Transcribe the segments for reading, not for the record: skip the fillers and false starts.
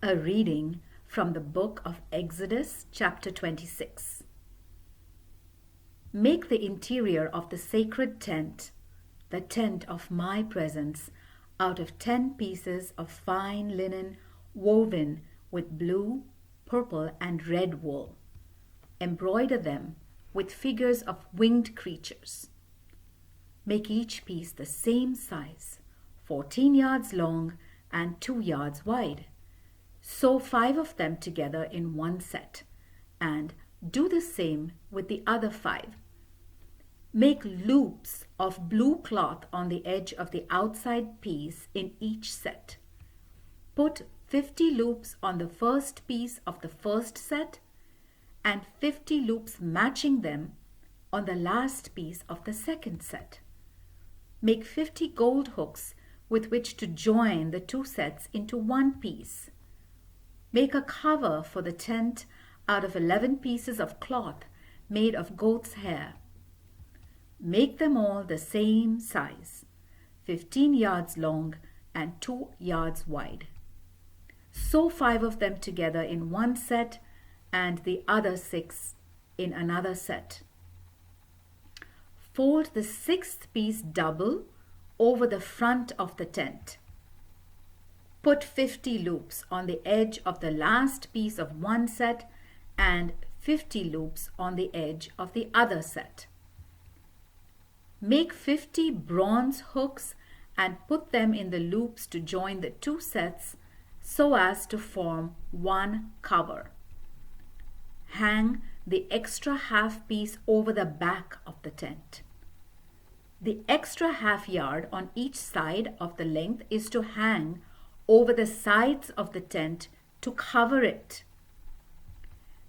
A reading from the book of Exodus, chapter 26. Make the interior of the sacred tent, the tent of my presence, out of 10 pieces of fine linen woven with blue, purple, and red wool. Embroider them with figures of winged creatures. Make each piece the same size, 14 yards long and 2 yards wide. Sew 5 of them together in one set, and do the same with the other 5. Make loops of blue cloth on the edge of the outside piece in each set. Put 50 loops on the first piece of the first set and 50 loops matching them on the last piece of the second set. Make 50 gold hooks with which to join the 2 sets into one piece. Make a cover for the tent out of 11 pieces of cloth made of goat's hair. Make them all the same size, 15 yards long and 2 yards wide. Sew 5 of them together in one set and the other 6 in another set. Fold the 6th piece double over the front of the tent. Put 50 loops on the edge of the last piece of one set and 50 loops on the edge of the other set. Make 50 bronze hooks and put them in the loops to join the 2 sets so as to form one cover. Hang the extra half piece over the back of the tent. The extra half yard on each side of the length is to hang over the sides of the tent to cover it.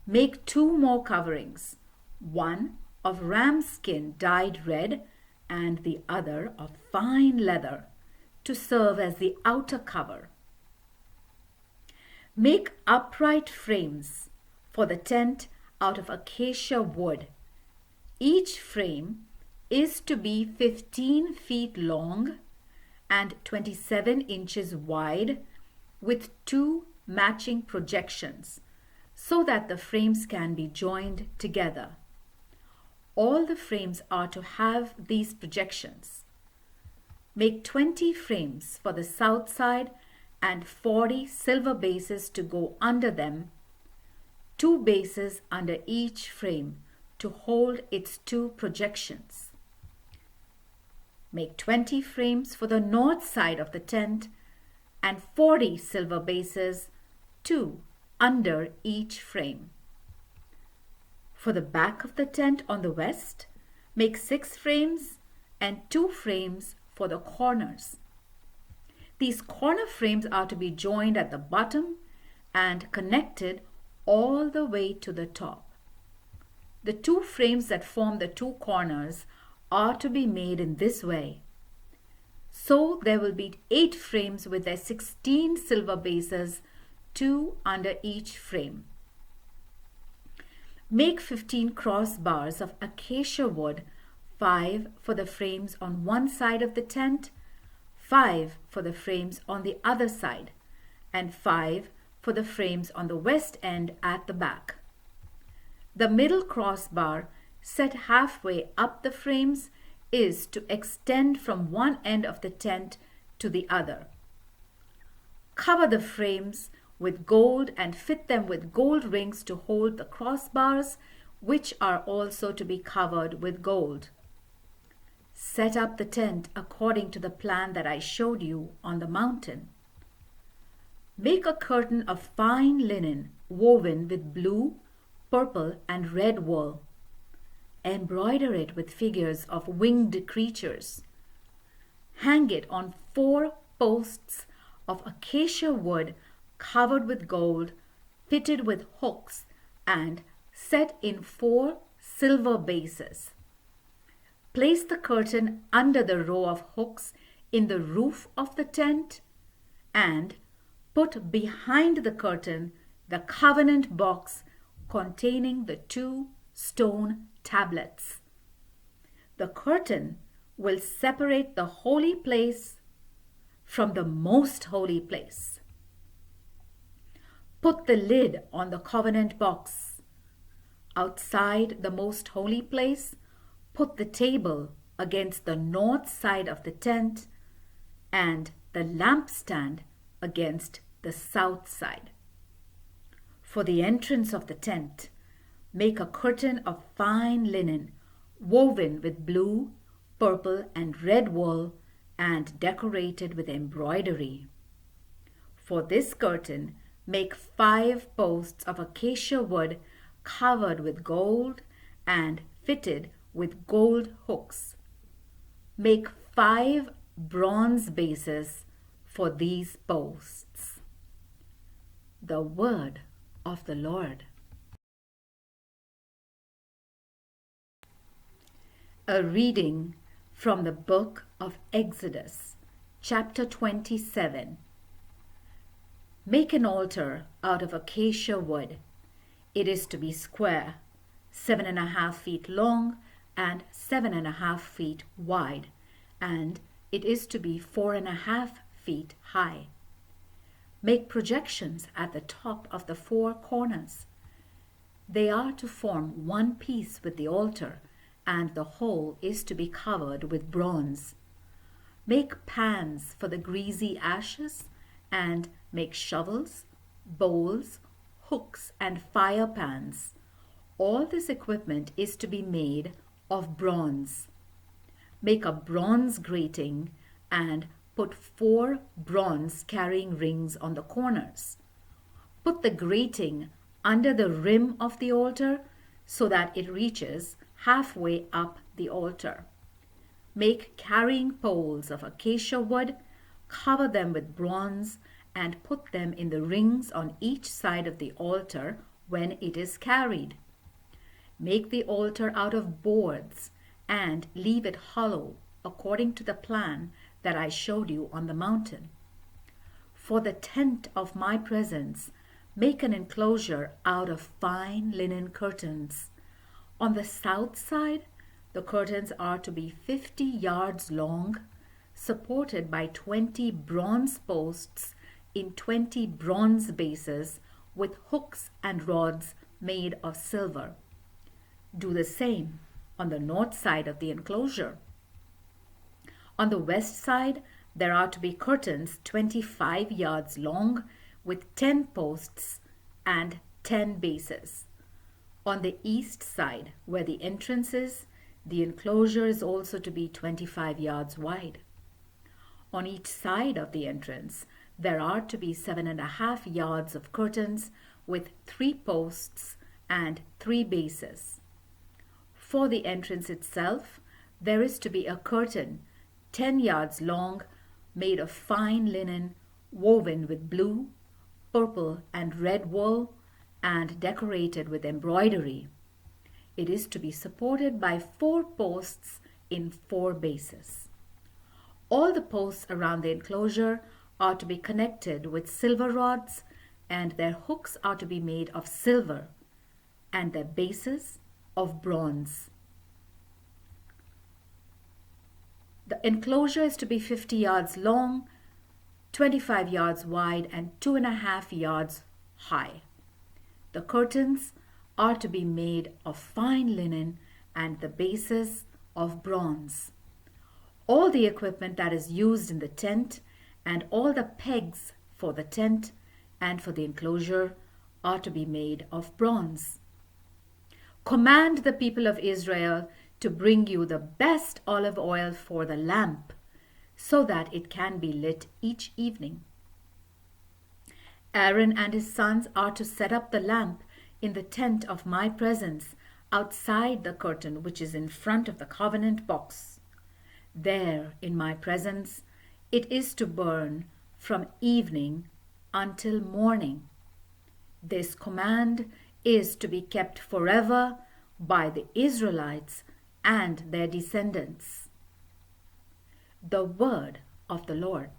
Make 2 more coverings, one of ram skin dyed red and the other of fine leather, to serve as the outer cover. Make upright frames for the tent out of acacia wood. Each frame is to be 15 feet long and 27 inches wide with 2 matching projections so that the frames can be joined together. All the frames are to have these projections. Make 20 frames for the south side and 40 silver bases to go under them, 2 bases under each frame to hold its 2 projections. Make 20 frames for the north side of the tent and 40 silver bases, 2 under each frame. For the back of the tent on the west, make 6 frames and 2 frames for the corners. These corner frames are to be joined at the bottom and connected all the way to the top. The 2 frames that form the 2 corners are to be made in this way. So there will be 8 frames with their 16 silver bases, 2 under each frame. Make 15 crossbars of acacia wood, 5 for the frames on one side of the tent, 5 for the frames on the other side, and 5 for the frames on the west end at the back. The middle crossbar, set halfway up the frames, is to extend from one end of the tent to the other. Cover the frames with gold and fit them with gold rings to hold the crossbars, which are also to be covered with gold. Set up the tent according to the plan that I showed you on the mountain. Make a curtain of fine linen woven with blue, purple, and red wool. Embroider it with figures of winged creatures. Hang it on 4 posts of acacia wood covered with gold, fitted with hooks, and set in 4 silver bases. Place the curtain under the row of hooks in the roof of the tent and put behind the curtain the covenant box containing the 2 stone tablets. The curtain will separate the holy place from the most holy place. Put the lid on the covenant box. Outside the most holy place, put the table against the north side of the tent and the lampstand against the south side. For the entrance of the tent, make a curtain of fine linen woven with blue, purple, and red wool and decorated with embroidery. For this curtain, make 5 posts of acacia wood covered with gold and fitted with gold hooks. Make 5 bronze bases for these posts. The word of the Lord. A reading from the book of Exodus, chapter 27. Make an altar out of acacia wood. It is to be square, 7.5 feet long and 7.5 feet wide, and it is to be 4.5 feet high. Make projections at the top of the 4 corners. They are to form one piece with the altar, and the whole is to be covered with bronze. Make pans for the greasy ashes, and make shovels, bowls, hooks, and fire pans. All this equipment is to be made of bronze. Make a bronze grating and put 4 bronze carrying rings on the corners. Put the grating under the rim of the altar so that it reaches halfway up the altar. Make carrying poles of acacia wood, cover them with bronze, and put them in the rings on each side of the altar when it is carried. Make the altar out of boards and leave it hollow according to the plan that I showed you on the mountain. For the tent of my presence, make an enclosure out of fine linen curtains. On the south side, the curtains are to be 50 yards long, supported by 20 bronze posts in 20 bronze bases with hooks and rods made of silver. Do the same on the north side of the enclosure. On the west side, there are to be curtains 25 yards long with 10 posts and 10 bases. On the east side, where the entrance is, the enclosure is also to be 25 yards wide. On each side of the entrance, there are to be 7.5 yards of curtains with 3 posts and 3 bases. For the entrance itself, there is to be a curtain 10 yards long, made of fine linen, woven with blue, purple, and red wool, and decorated with embroidery. It is to be supported by 4 posts in 4 bases. All the posts around the enclosure are to be connected with silver rods, and their hooks are to be made of silver, and their bases of bronze. The enclosure is to be 50 yards long, 25 yards wide, and 2.5 yards high. The curtains are to be made of fine linen and the bases of bronze. All the equipment that is used in the tent and all the pegs for the tent and for the enclosure are to be made of bronze. Command the people of Israel to bring you the best olive oil for the lamp, so that it can be lit each evening. Aaron and his sons are to set up the lamp in the tent of my presence outside the curtain which is in front of the covenant box. There, in my presence, it is to burn from evening until morning. This command is to be kept forever by the Israelites and their descendants. The word of the Lord.